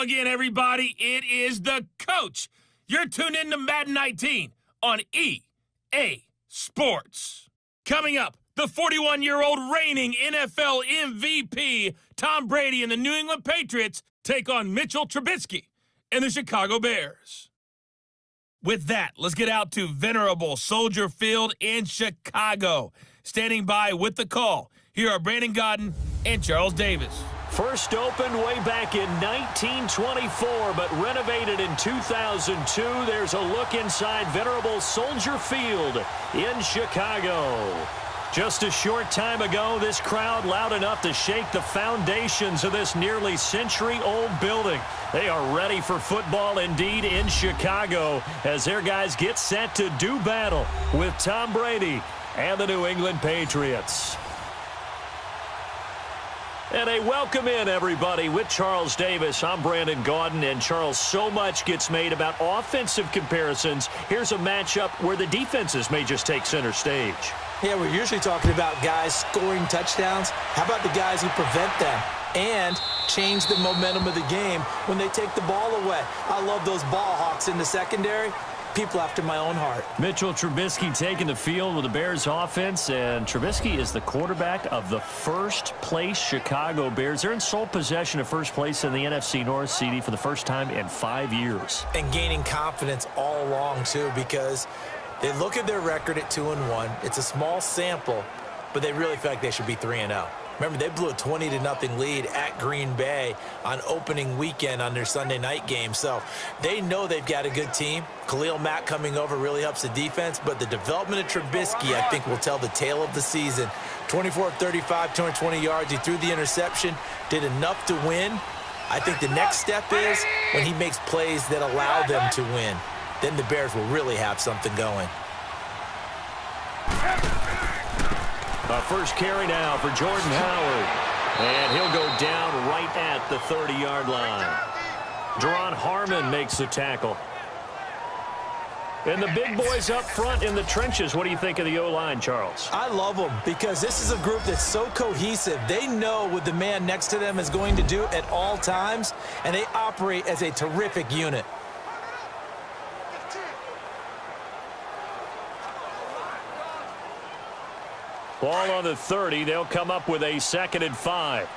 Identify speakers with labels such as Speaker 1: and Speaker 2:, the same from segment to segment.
Speaker 1: Hello again, everybody. It is the coach. You're tuned in to Madden 19 on EA Sports. Coming up, the 41-year-old reigning NFL MVP, Tom Brady and the New England Patriots take on Mitchell Trubisky and the Chicago Bears. With that, let's get out to venerable Soldier Field in Chicago. Standing by with the call, here are Brandon Godden and Charles Davis.
Speaker 2: First opened way back in 1924, but renovated in 2002. There's a look inside venerable Soldier Field in Chicago. Just a short time ago, this crowd loud enough to shake the foundations of this nearly century-old building. They are ready for football indeed in Chicago as their guys get set to do battle with Tom Brady and the New England Patriots. And a welcome in, everybody, with Charles Davis. I'm Brandon Gaudin, and Charles, so much gets made about offensive comparisons. Here's a matchup where the defenses may just take center stage.
Speaker 3: Yeah, we're usually talking about guys scoring touchdowns. How about the guys who prevent them and change the momentum of the game when they take the ball away? I love those ball hawks in the secondary. People after my own heart.
Speaker 2: Mitchell Trubisky taking the field with the Bears offense, and Trubisky is the quarterback of the first-place Chicago Bears. They're in sole possession of first place in the NFC North, CD, for the first time in 5 years.
Speaker 3: And gaining confidence all along, too, because they look at their record at 2-1. It's a small sample, but they really feel like they should be 3-0. Remember, they blew a 20-0 lead at Green Bay on opening weekend on their Sunday night game. So they know they've got a good team. Khalil Mack coming over really helps the defense, but the development of Trubisky, I think, will tell the tale of the season. 24 of 35, 220 yards. He threw the interception, did enough to win. I think the next step is when he makes plays that allow them to win. Then the Bears will really have something going.
Speaker 2: First carry now for Jordan Howard. And he'll go down right at the 30-yard line. Deron Harmon makes the tackle. And the big boys up front in the trenches. What do you think of the O-line, Charles?
Speaker 3: I love them because this is a group that's so cohesive. They know what the man next to them is going to do at all times, and they operate as a terrific unit.
Speaker 2: Ball on the 30. They'll come up with a 2nd and 5.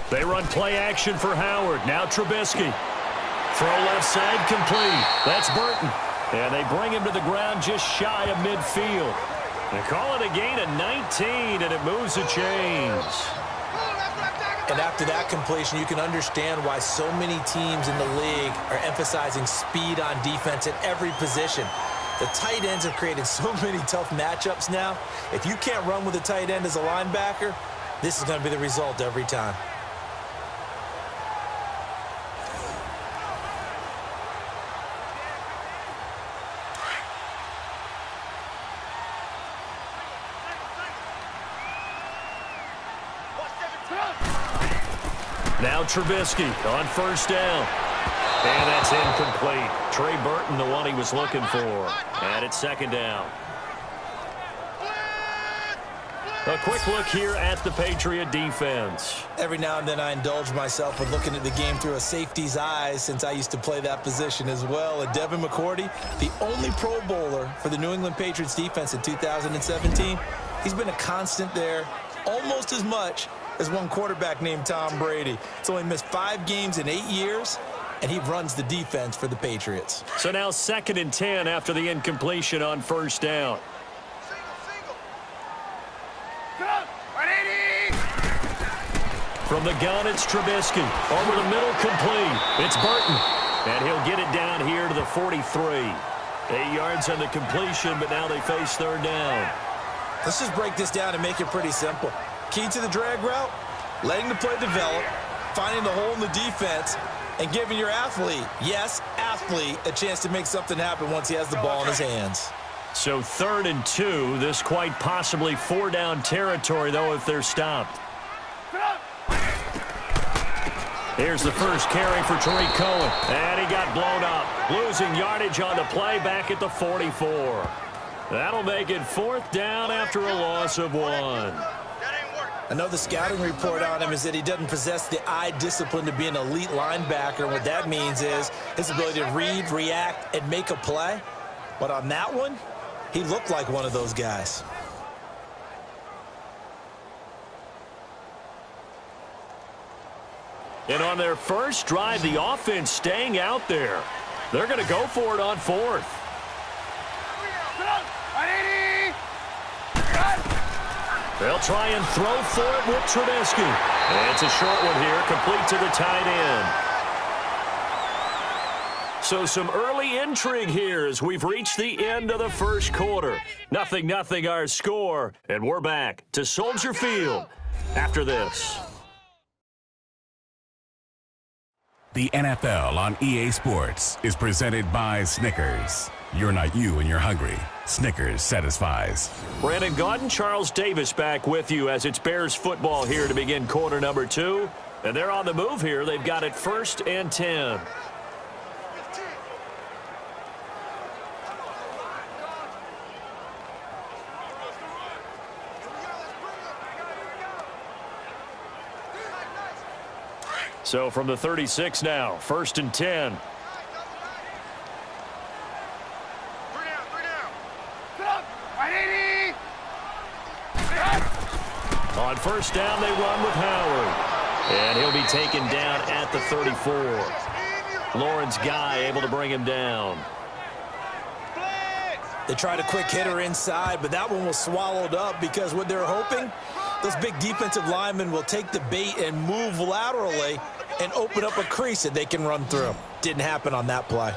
Speaker 2: They run play action for Howard. Now Trubisky. Throw left side complete. That's Burton. And they bring him to the ground just shy of midfield. They call it a gain of 19, and it moves the chains.
Speaker 3: And after that completion, you can understand why so many teams in the league are emphasizing speed on defense at every position. The tight ends have created so many tough matchups now. If you can't run with a tight end as a linebacker, this is going to be the result every time.
Speaker 2: Now Trubisky on first down. And that's incomplete. Trey Burton, the one he was looking for. And it's 2nd down. A quick look here at the Patriot defense.
Speaker 3: Every now and then I indulge myself with looking at the game through a safety's eyes since I used to play that position as well. And Devin McCourty, the only Pro Bowler for the New England Patriots defense in 2017, he's been a constant there almost as much as one quarterback named Tom Brady. He's only missed 5 games in 8 years, and he runs the defense for the Patriots.
Speaker 2: So now 2nd and 10 after the incompletion on first down. From the gun, it's Trubisky. Over the middle, complete. It's Burton. And he'll get it down here to the 43. 8 yards on the completion, but now they face 3rd down.
Speaker 3: Let's just break this down and make it pretty simple. Key to the drag route, letting the play develop, finding the hole in the defense, and giving your athlete, yes, athlete, a chance to make something happen once he has the ball in his hands.
Speaker 2: So 3rd and 2. This quite possibly 4-down territory, though, if they're stopped. Here's the first carry for Tariq Cohen. And he got blown up. Losing yardage on the play back at the 44. That'll make it 4th down after a loss of 1.
Speaker 3: I know the scouting report on him is that he doesn't possess the eye discipline to be an elite linebacker. And what that means is his ability to read, react, and make a play. But on that one, he looked like one of those guys.
Speaker 2: And on their first drive, the offense staying out there. They're going to go for it on 4th. They'll try and throw for it with Trubisky. And it's a short one here, complete to the tight end. So some early intrigue here as we've reached the end of the first quarter. 0-0 our score, and we're back to Soldier Field after this.
Speaker 4: The NFL on EA Sports is presented by Snickers. You're not you and you're hungry. Snickers satisfies.
Speaker 2: Brandon Gaudin, Charles Davis back with you as it's Bears football here to begin quarter number 2. And they're on the move here. They've got it 1st and 10. So from the 36 now, 1st and 10. On 1st down, they run with Howard. And he'll be taken down at the 34. Lawrence Guy able to bring him down.
Speaker 3: They tried a quick hitter inside, but that one was swallowed up because what they're hoping, those big defensive linemen will take the bait and move laterally and open up a crease that they can run through. Didn't happen on that play.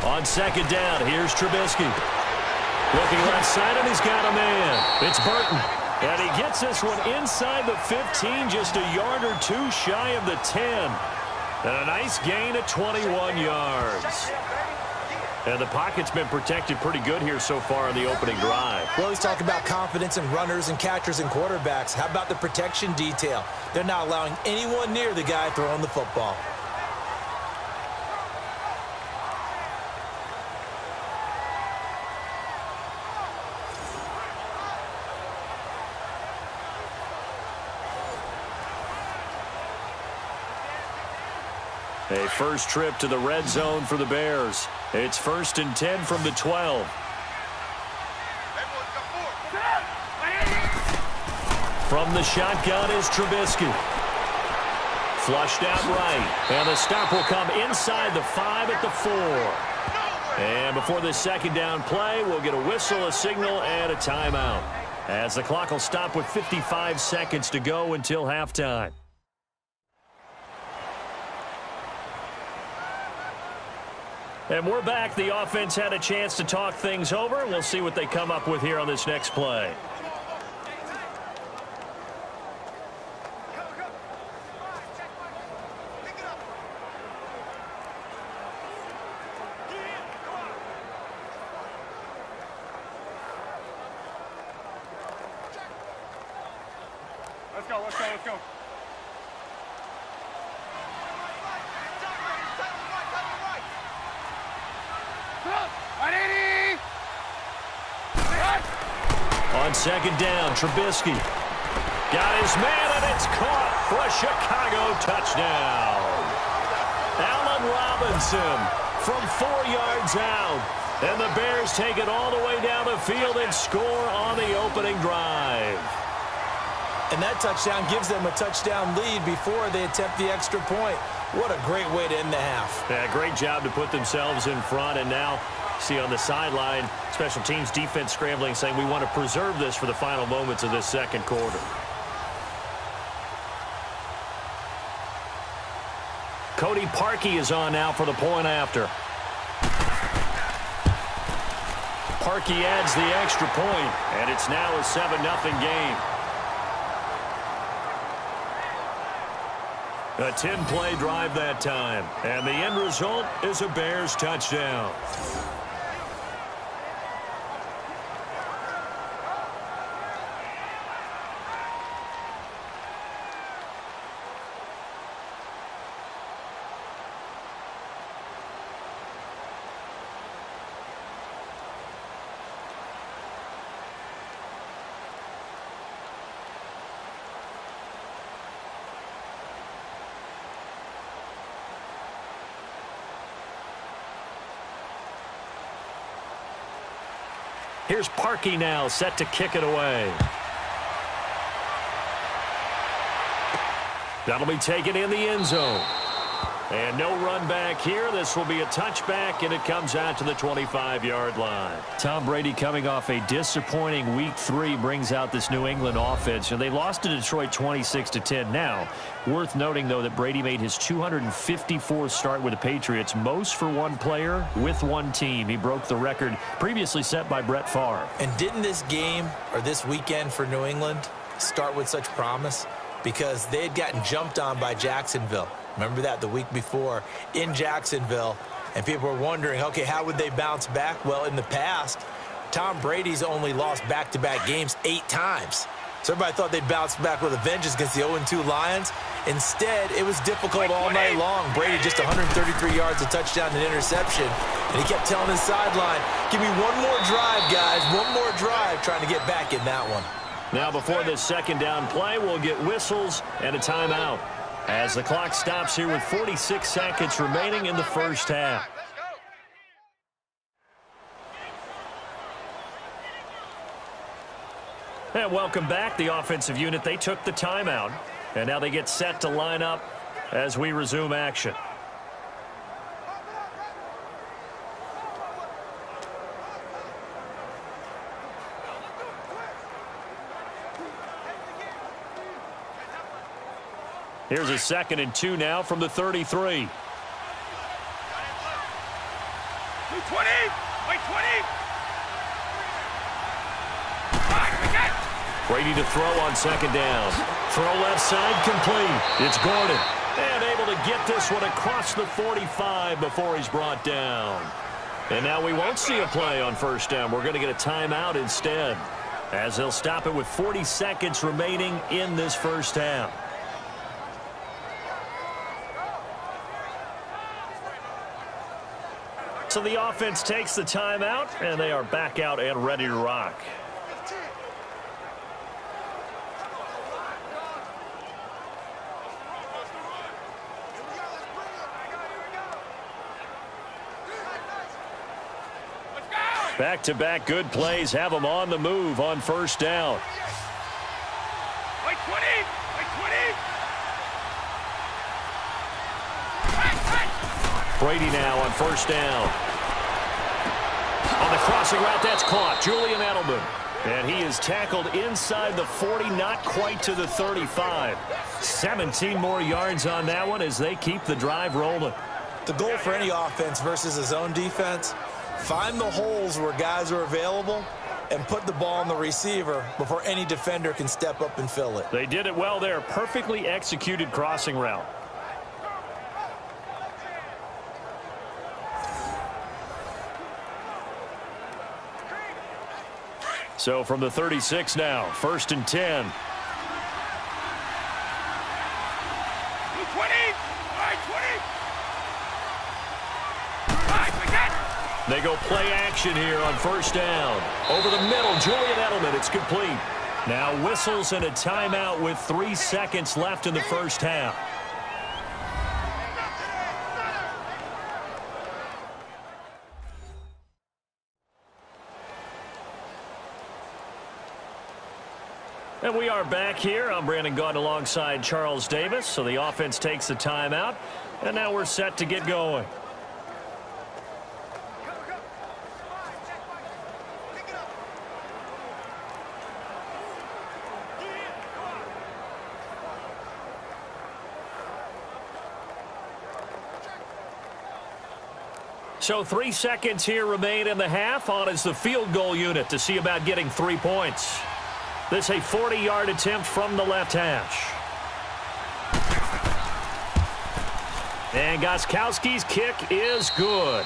Speaker 2: On 2nd down, here's Trubisky. Looking right side, and he's got a man. It's Burton. And he gets this one inside the 15, just a yard or 2 shy of the 10. And a nice gain of 21 yards. And the pocket's been protected pretty good here so far in the opening drive.
Speaker 3: We always talk about confidence in runners and catchers and quarterbacks. How about the protection detail? They're not allowing anyone near the guy throwing the football.
Speaker 2: A first trip to the red zone for the Bears. It's 1st and 10 from the 12. From the shotgun is Trubisky. Flushed out right. And the stop will come inside the 5 at the 4. And before this 2nd down play, we'll get a whistle, a signal, and a timeout. As the clock will stop with 55 seconds to go until halftime. And we're back. The offense had a chance to talk things over. We'll see what they come up with here on this next play.
Speaker 5: Let's go, let's go, let's go.
Speaker 2: On 2nd down, Trubisky got his man, and it's caught for a Chicago touchdown. Allen Robinson from 4 yards out. And the Bears take it all the way down the field and score on the opening drive.
Speaker 3: And that touchdown gives them a touchdown lead before they attempt the extra point. What a great way to end the half.
Speaker 2: Yeah, great job to put themselves in front, and now see on the sideline, special teams defense scrambling, saying we want to preserve this for the final moments of this 2nd quarter. Cody Parkey is on now for the point after. Parkey adds the extra point, and it's now a 7-0 game. A 10-play drive that time, and the end result is a Bears touchdown. Here's Parkey now, set to kick it away. That'll be taken in the end zone. And no run back here. This will be a touchback, and it comes out to the 25-yard line. Tom Brady, coming off a disappointing Week 3, brings out this New England offense. And they lost to Detroit 26-10. Now, worth noting, though, that Brady made his 254th start with the Patriots, most for one player with one team. He broke the record previously set by Brett Favre.
Speaker 3: And didn't this game, or this weekend for New England, start with such promise? Because they had gotten jumped on by Jacksonville. Remember that the week before in Jacksonville, and people were wondering, okay, how would they bounce back? Well, in the past, Tom Brady's only lost back-to-back games 8 times. So everybody thought they'd bounce back with a vengeance against the 0-2 Lions. Instead, it was difficult all night long. Brady just 133 yards, a touchdown, and interception. And he kept telling his sideline, give me one more drive, guys, one more drive, trying to get back in that one.
Speaker 2: Now, before this second down play, we'll get whistles and a timeout, as the clock stops here with 46 seconds remaining in the first half. And welcome back. The offensive unit, they took the timeout, and now they get set to line up as we resume action. Here's a 2nd and 2 now from the 33.
Speaker 5: 20! 20!
Speaker 2: Brady to throw on 2nd down. Throw left side, complete. It's Gordon. And able to get this one across the 45 before he's brought down. And now we won't see a play on 1st down. We're going to get a timeout instead, as they'll stop it with 40 seconds remaining in this first half. So the offense takes the timeout, and they are back out and ready to rock. Back-to-back good plays have them on the move on 1st down.
Speaker 5: Like 20!
Speaker 2: Brady now on 1st down. On the crossing route, that's caught. Julian Edelman. And he is tackled inside the 40, not quite to the 35. 17 more yards on that one as they keep the drive rolling.
Speaker 3: The goal for any offense versus a zone defense, find the holes where guys are available and put the ball on the receiver before any defender can step up and fill it.
Speaker 2: They did it well there. Perfectly executed crossing route. So from the 36 now, 1st and 10.
Speaker 5: 20! 20!
Speaker 2: They go play action here on 1st down. Over the middle, Julian Edelman. It's complete. Now whistles and a timeout with 3 seconds left in the first half. And we are back here. I'm Brandon Gaudin alongside Charles Davis. So the offense takes the timeout, and now we're set to get going. So 3 seconds here remain in the half. On is the field goal unit to see about getting 3 points. This a 40-yard attempt from the left hash. And Gostkowski's kick is good.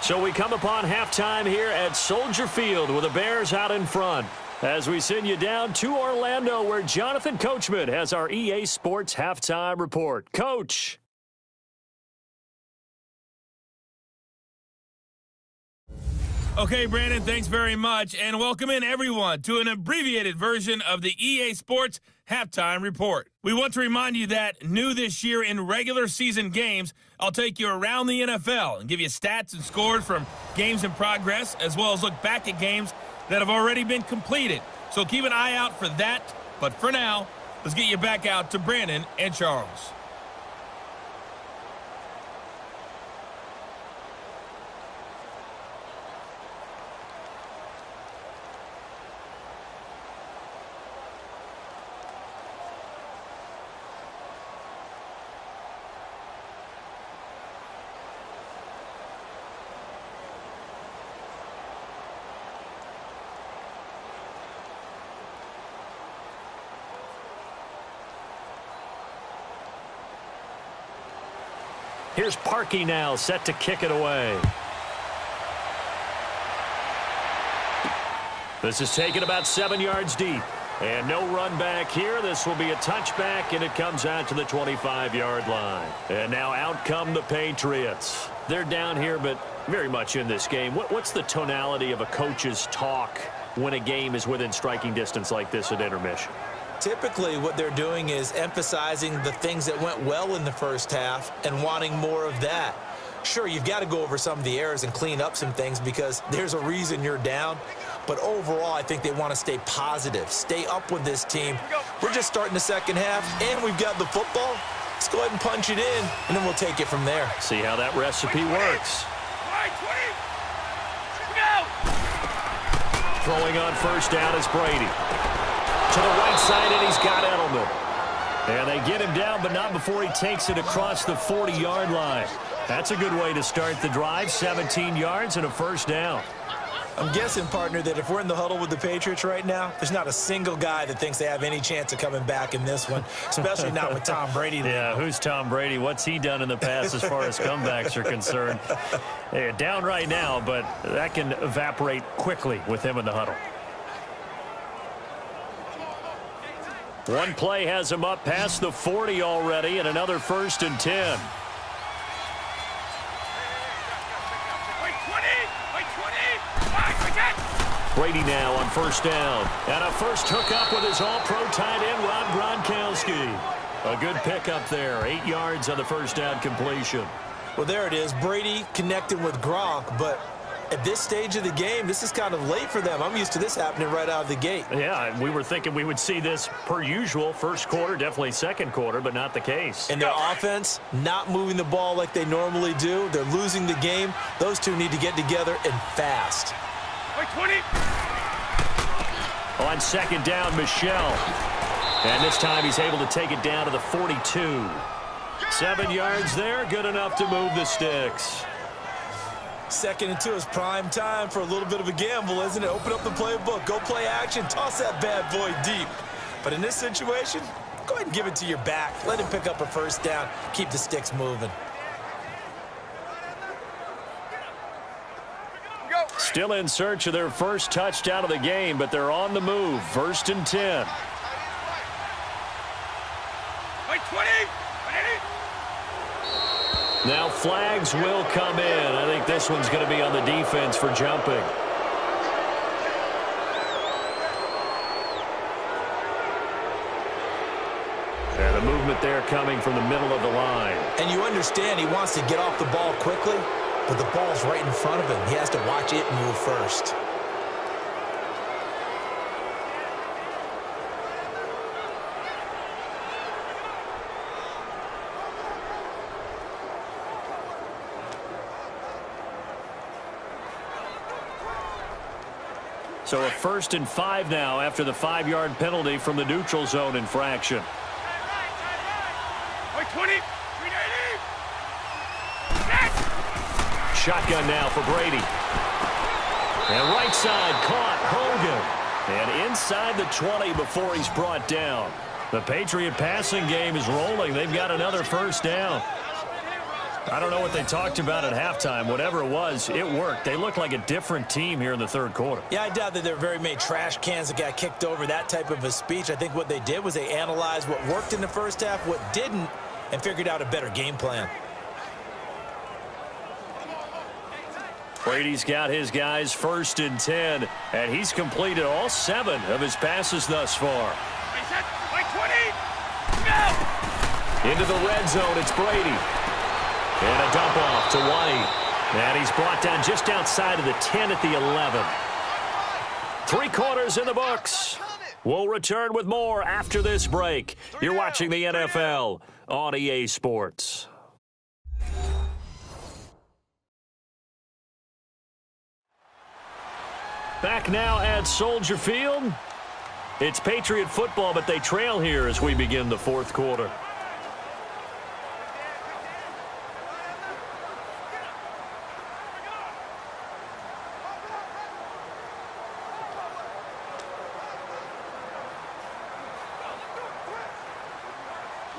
Speaker 2: So we come upon halftime here at Soldier Field with the Bears out in front, as we send you down to Orlando, where Jonathan Coachman has our EA Sports halftime report. Coach.
Speaker 1: Okay, Brandon, thanks very much, and welcome in everyone to an abbreviated version of the EA Sports Halftime Report. We want to remind you that new this year in regular season games, I'll take you around the NFL and give you stats and scores from games in progress, as well as look back at games that have already been completed. So keep an eye out for that. But for now, let's get you back out to Brandon and Charles.
Speaker 2: Here's Parkey now, set to kick it away. This is taken about 7 yards deep. And no run back here. This will be a touchback, and it comes out to the 25-yard line. And now out come the Patriots. They're down here, but very much in this game. What's the tonality of a coach's talk when a game is within striking distance like this at intermission?
Speaker 3: Typically, what they're doing is emphasizing the things that went well in the first half and wanting more of that. Sure, you've got to go over some of the errors and clean up some things because there's a reason you're down. But overall, I think they want to stay positive, stay up with this team. We're just starting the second half, and we've got the football. Let's go ahead and punch it in, and then we'll take it from there.
Speaker 2: See how that recipe works. Throwing on first down is Brady. To the right side, and he's got Edelman. And they get him down, but not before he takes it across the 40-yard line. That's a good way to start the drive, 17 yards and a first down.
Speaker 3: I'm guessing, partner, that if we're in the huddle with the Patriots right now, there's not a single guy that thinks they have any chance of coming back in this one, especially not with Tom Brady.
Speaker 2: Yeah, who's Tom Brady? What's he done in the past as far as comebacks are concerned? They're down right now, but that can evaporate quickly with him in the huddle. One play has him up past the 40 already, and another 1st and 10. Brady now on first down. And a first hookup with his all-pro tight end, Rob Gronkowski. A good pickup there. 8 yards on the first down completion.
Speaker 3: Well, there it is. Brady connecting with Gronk, but at this stage of the game, this is kind of late for them. I'm used to this happening right out of the gate.
Speaker 2: Yeah, we were thinking we would see this per usual. First quarter, definitely second quarter, but not the case.
Speaker 3: And their offense not moving the ball like they normally do. They're losing the game. Those two need to get together and fast.
Speaker 5: 20.
Speaker 2: On second down, Michelle. And this time he's able to take it down to the 42. 7 yards there, good enough to move the sticks.
Speaker 3: 2nd and 2 is prime time for a little bit of a gamble, isn't it? Open up the playbook, go play action, toss that bad boy deep. But in this situation, go ahead and give it to your back. Let him pick up a first down, keep the sticks moving.
Speaker 2: Still in search of their first touchdown of the game, but they're on the move. 1st and 10.
Speaker 5: 20.
Speaker 2: Now flags will come in. I think this one's going to be on the defense for jumping. And a movement there coming from the middle of the line.
Speaker 3: And you understand he wants to get off the ball quickly, but the ball's right in front of him. He has to watch it move first.
Speaker 2: So a 1st and 5 now after the 5-yard penalty from the neutral zone infraction.
Speaker 5: 20.
Speaker 2: Shotgun now for Brady. And right side caught Hogan. And inside the 20 before he's brought down. The Patriot passing game is rolling. They've got another first down. I don't know what they talked about at halftime. Whatever it was, it worked. They look like a different team here in the third quarter.
Speaker 3: Yeah, I doubt that there were very many trash cans that got kicked over, that type of a speech. I think what they did was they analyzed what worked in the first half, what didn't, and figured out a better game plan.
Speaker 2: Brady's got his guys 1st and 10, and he's completed all 7 of his passes thus far. Into the red zone, it's Brady. And a dump off to White. And he's brought down just outside of the 10 at the 11. 3 quarters in the books. We'll return with more after this break. You're watching the NFL on EA Sports. Back now at Soldier Field. It's Patriot football, but they trail here as we begin the 4th quarter.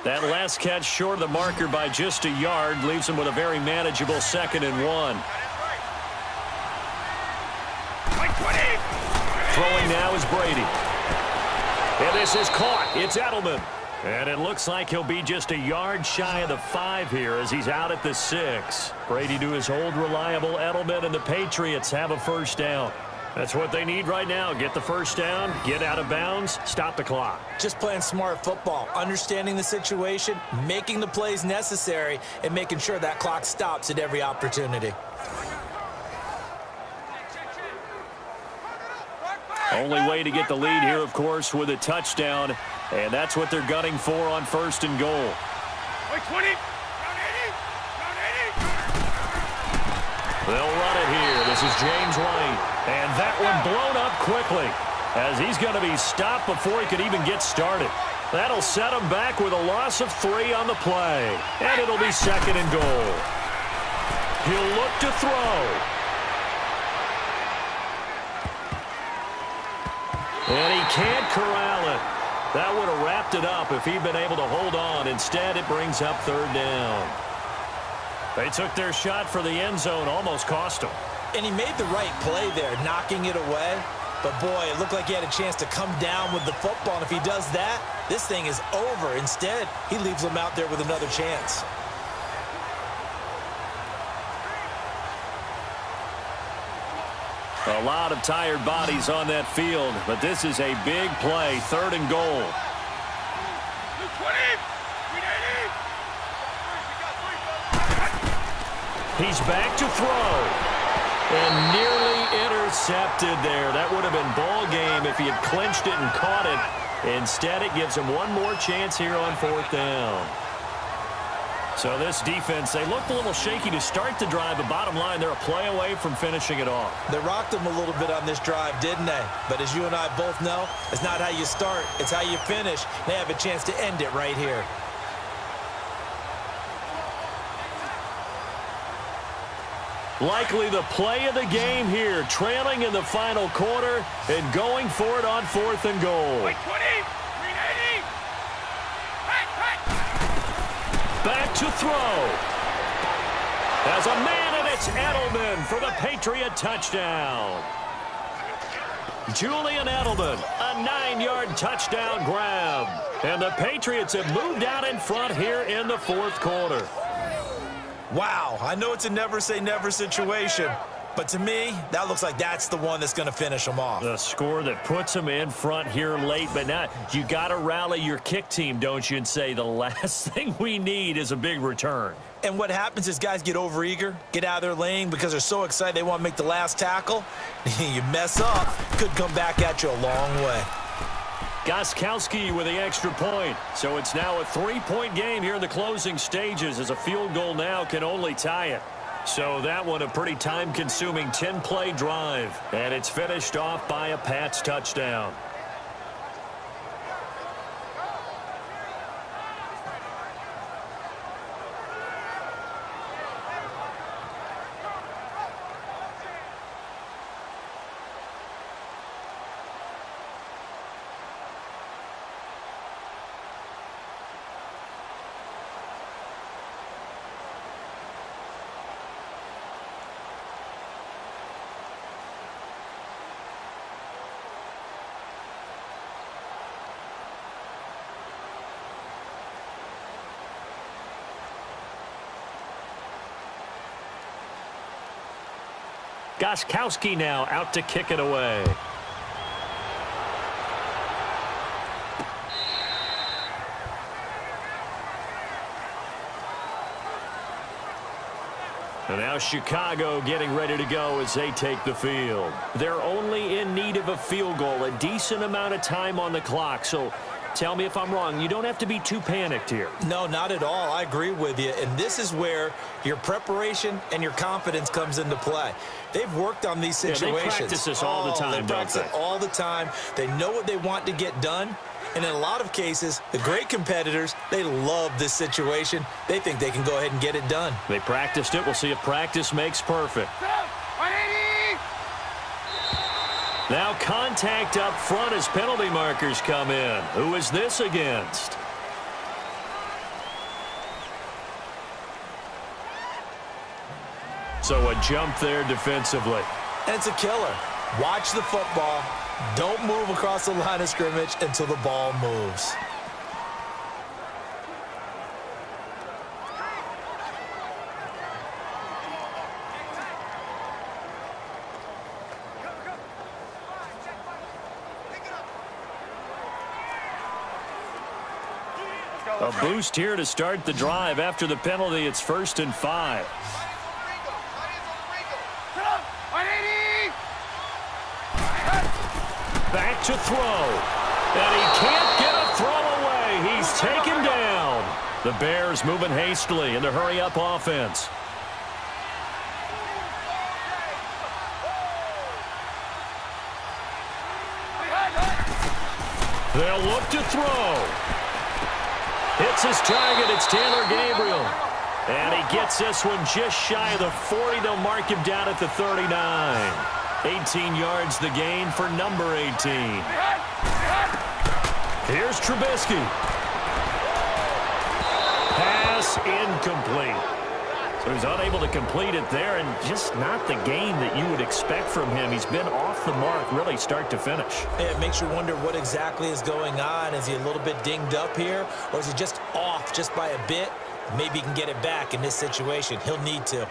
Speaker 2: That last catch short of the marker by just a yard leaves him with a very manageable 2nd and 1. Throwing now is Brady. And this is caught. It's Edelman. And it looks like he'll be just a yard shy of the 5 here as he's out at the 6. Brady to his old reliable Edelman, and the Patriots have a first down. That's what they need right now. Get the first down, get out of bounds, stop the clock.
Speaker 3: Just playing smart football, understanding the situation, making the plays necessary, and making sure that clock stops at every opportunity.
Speaker 2: Only way to get the lead here, of course, with a touchdown, and that's what they're gunning for on 1st and goal.
Speaker 5: 20.
Speaker 2: They'll run it here. This is James White. And that one blown up quickly as he's going to be stopped before he could even get started. That'll set him back with a loss of 3 on the play. And it'll be 2nd and goal. He'll look to throw. And he can't corral it. That would have wrapped it up if he'd been able to hold on. Instead, it brings up 3rd down. They took their shot for the end zone, almost cost him.
Speaker 3: And he made the right play there, knocking it away. But, boy, it looked like he had a chance to come down with the football. And if he does that, this thing is over. Instead, he leaves him out there with another chance.
Speaker 2: A lot of tired bodies on that field, but this is a big play, 3rd and goal. He's back to throw. And nearly intercepted there. That would have been ball game if he had clinched it and caught it. Instead, it gives him one more chance here on 4th down. So this defense, they looked a little shaky to start the drive, but bottom line, they're a play away from finishing it off.
Speaker 3: They rocked him a little bit on this drive, didn't they? But as you and I both know, it's not how you start, it's how you finish. They have a chance to end it right here.
Speaker 2: Likely the play of the game here, trailing in the final quarter and going for it on 4th and goal.
Speaker 5: 20, 380.
Speaker 2: Back to throw. As a man, and it's Edelman for the Patriot touchdown. Julian Edelman, a 9-yard touchdown grab. And the Patriots have moved out in front here in the 4th quarter.
Speaker 3: Wow, I know it's a never-say-never situation, but to me, that looks like that's the one that's going to finish them off.
Speaker 2: The score that puts them in front here late, but now you got to rally your kick team, don't you, and say the last thing we need is a big return.
Speaker 3: And what happens is guys get overeager, get out of their lane because they're so excited they want to make the last tackle. You mess up, could come back at you a long way.
Speaker 2: Gostkowski with the extra point. So it's now a 3-point game here in the closing stages as a field goal now can only tie it. So that one a pretty time-consuming 10-play drive. And it's finished off by a Pats touchdown. Gostkowski now out to kick it away. And now Chicago getting ready to go as they take the field. They're only in need of a field goal, a decent amount of time on the clock. So tell me if I'm wrong. You don't have to be too panicked here.
Speaker 3: No, not at all. I agree with you. And this is where your preparation and your confidence comes into play. They've worked on these situations.
Speaker 2: Yeah, they practice this all the time,
Speaker 3: They practice it all the time. They know what they want to get done. And in a lot of cases, the great competitors, they love this situation. They think they can go ahead and get it done.
Speaker 2: They practiced it. We'll see if practice makes perfect.
Speaker 5: 180!
Speaker 2: Now contact up front as penalty markers come in. Who is this against? So a jump there defensively.
Speaker 3: And it's a killer. Watch the football. Don't move across the line of scrimmage until the ball moves.
Speaker 2: A boost here to start the drive. After the penalty, it's 1st and 5. Back to throw. And he can't get a throw away. He's taken down. The Bears moving hastily in the hurry-up offense. They'll look to throw. Hits his target. It's Taylor Gabriel. And he gets this one just shy of the 40. They'll mark him down at the 39. 18 yards the gain for number 18. Here's Trubisky. Pass incomplete. So he's unable to complete it there, and just not the game that you would expect from him. He's been off the mark really start to finish.
Speaker 3: Yeah, it makes you wonder what exactly is going on. Is he a little bit dinged up here, or is he just off just by a bit? Maybe he can get it back in this situation. He'll need to.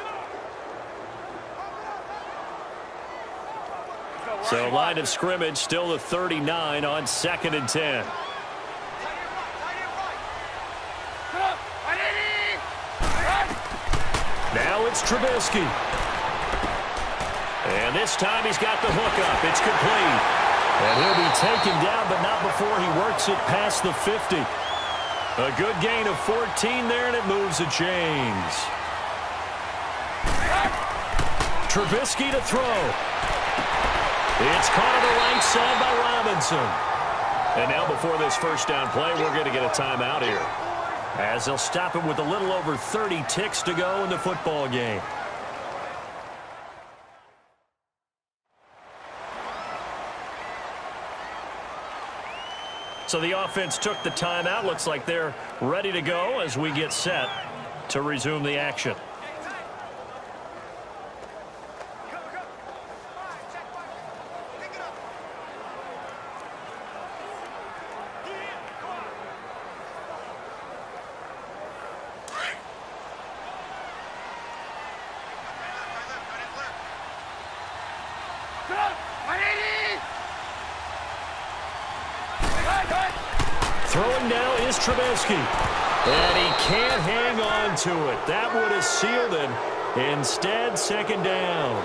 Speaker 2: So line of scrimmage still the 39 on 2nd and 10. Now it's Trubisky. And this time he's got the hook up. It's complete. And he'll be taken down, but not before he works it past the 50. A good gain of 14 there, and it moves the chains. Trubisky to throw. It's caught on the right side by Robinson. And now before this first down play, we're going to get a timeout here, as they'll stop him with a little over 30 ticks to go in the football game. So the offense took the timeout. Looks like they're ready to go as we get set to resume the action. Throwing now is Trubisky. And he can't hang on to it. That would have sealed it. Instead, 2nd down.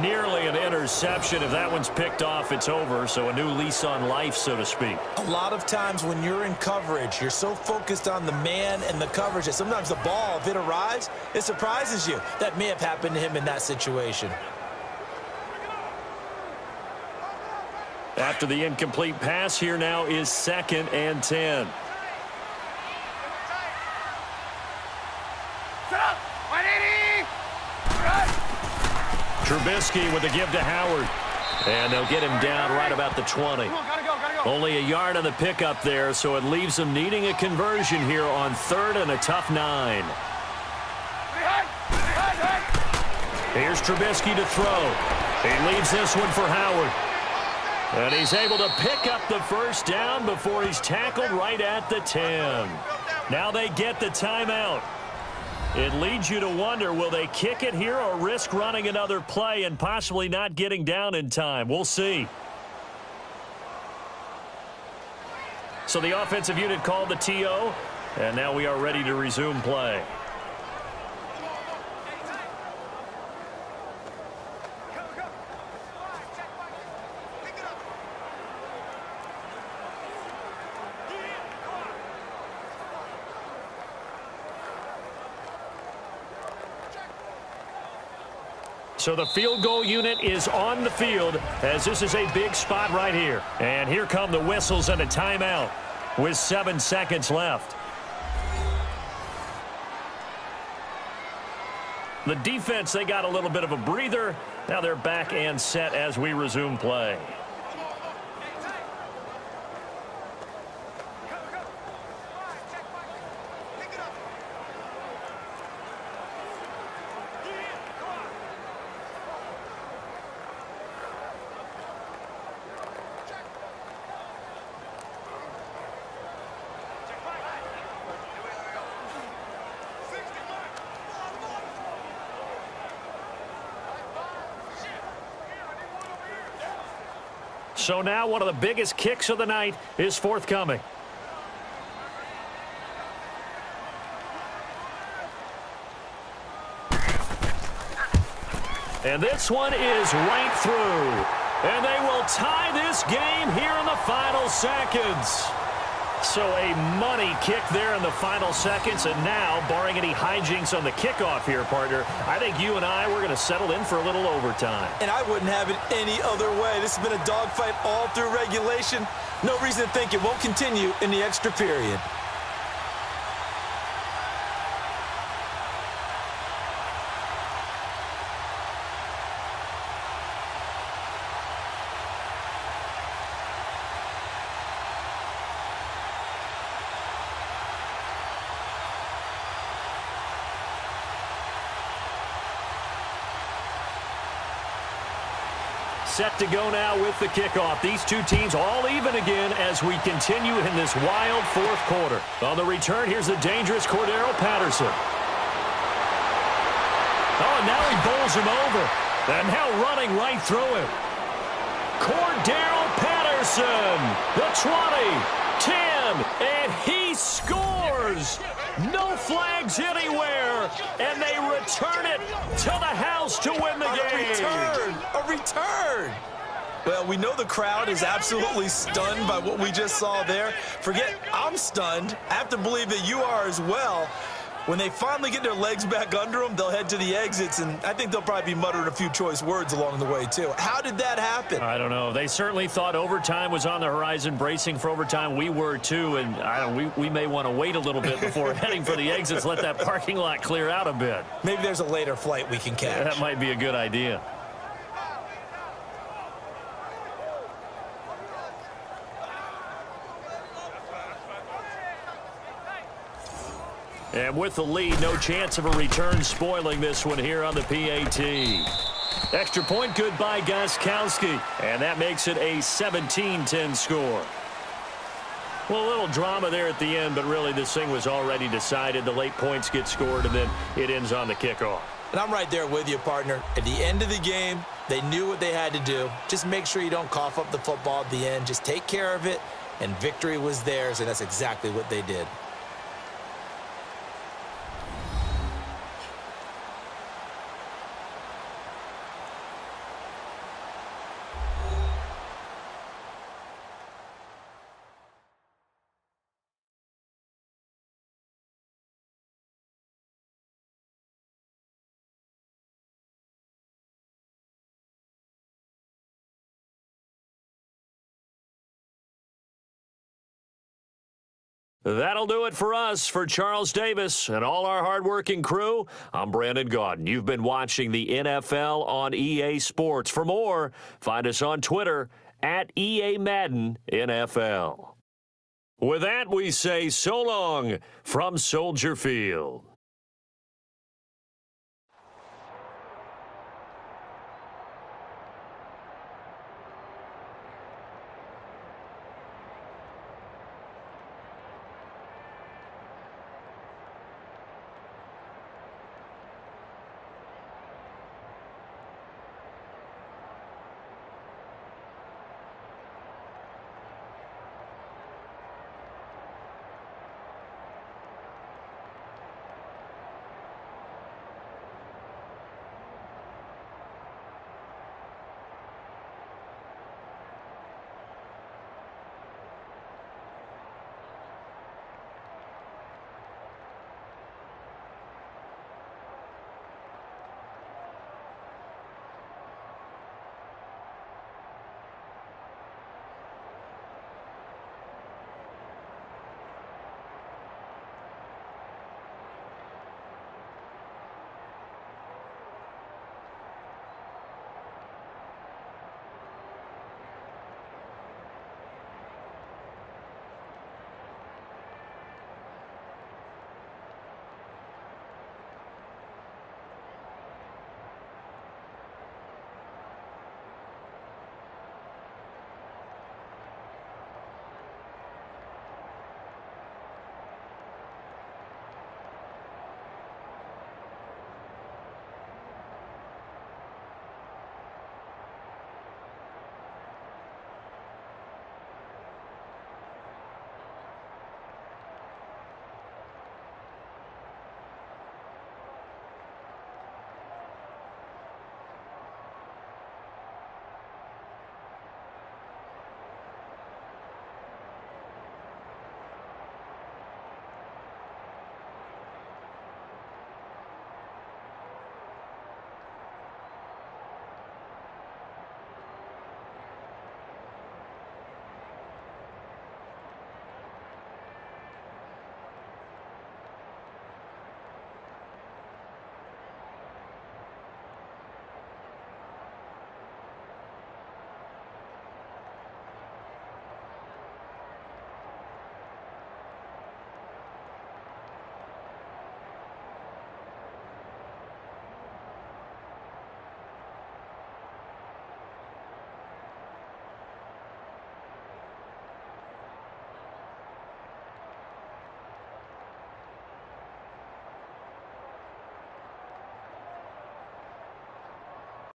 Speaker 2: Nearly an interception. If that one's picked off, it's over. So a new lease on life, so to speak.
Speaker 3: A lot of times when you're in coverage, you're so focused on the man and the coverage that sometimes the ball, if it arrives, it surprises you. That may have happened to him in that situation.
Speaker 2: After the incomplete pass, here now is 2nd and 10. Trubisky with a give to Howard. And they'll get him down right about the 20. Only a yard on the pickup there, so it leaves them needing a conversion here on 3rd and a tough 9. Here's Trubisky to throw. He leaves this one for Howard. And he's able to pick up the first down before he's tackled right at the 10. Now they get the timeout. It leads you to wonder, will they kick it here or risk running another play and possibly not getting down in time? We'll see. So the offensive unit called the TO, and now we are ready to resume play. So the field goal unit is on the field as this is a big spot right here. And here come the whistles and a timeout with 7 seconds left. The defense, they got a little bit of a breather. Now they're back and set as we resume play. So now one of the biggest kicks of the night is forthcoming. And this one is right through. And they will tie this game here in the final seconds. So a money kick there in the final seconds. And now, barring any hijinks on the kickoff here, partner, I think you and I, we're going to settle in for a little overtime.
Speaker 3: And I wouldn't have it any other way. This has been a dogfight all through regulation. No reason to think it won't continue in the extra period.
Speaker 2: Set to go now with the kickoff. These two teams all even again as we continue in this wild fourth quarter. On the return, here's the dangerous Cordero Patterson. Oh, and now he bowls him over. And now running right through him. Cordero Patterson, the 20, 10, and he scores. No flags anywhere, and they return it to the house to win the game.
Speaker 3: A return. Well, we know the crowd is absolutely stunned by what we just saw there. Forget I'm stunned. I have to believe that you are as well. When they finally get their legs back under them, they'll head to the exits, and I think they'll probably be muttering a few choice words along the way, too. How did that happen?
Speaker 2: I don't know. They certainly thought overtime was on the horizon, bracing for overtime. We were, too, and we may want to wait a little bit before heading for the exits, let that parking lot clear out a bit.
Speaker 3: Maybe there's a later flight we can catch.
Speaker 2: That might be a good idea. And with the lead, no chance of a return spoiling this one here on the PAT. Extra point good by Gostkowski. And that makes it a 17-10 score. Well, a little drama there at the end, but really this thing was already decided. The late points get scored, and then it ends on the kickoff.
Speaker 3: And I'm right there with you, partner. At the end of the game, they knew what they had to do. Just make sure you don't cough up the football at the end. Just take care of it, and victory was theirs, and that's exactly what they did.
Speaker 2: That'll do it for us. For Charles Davis and all our hardworking crew, I'm Brandon Gaudin. You've been watching the NFL on EA Sports. For more, find us on Twitter at EA Madden NFL. With that, we say so long from Soldier Field.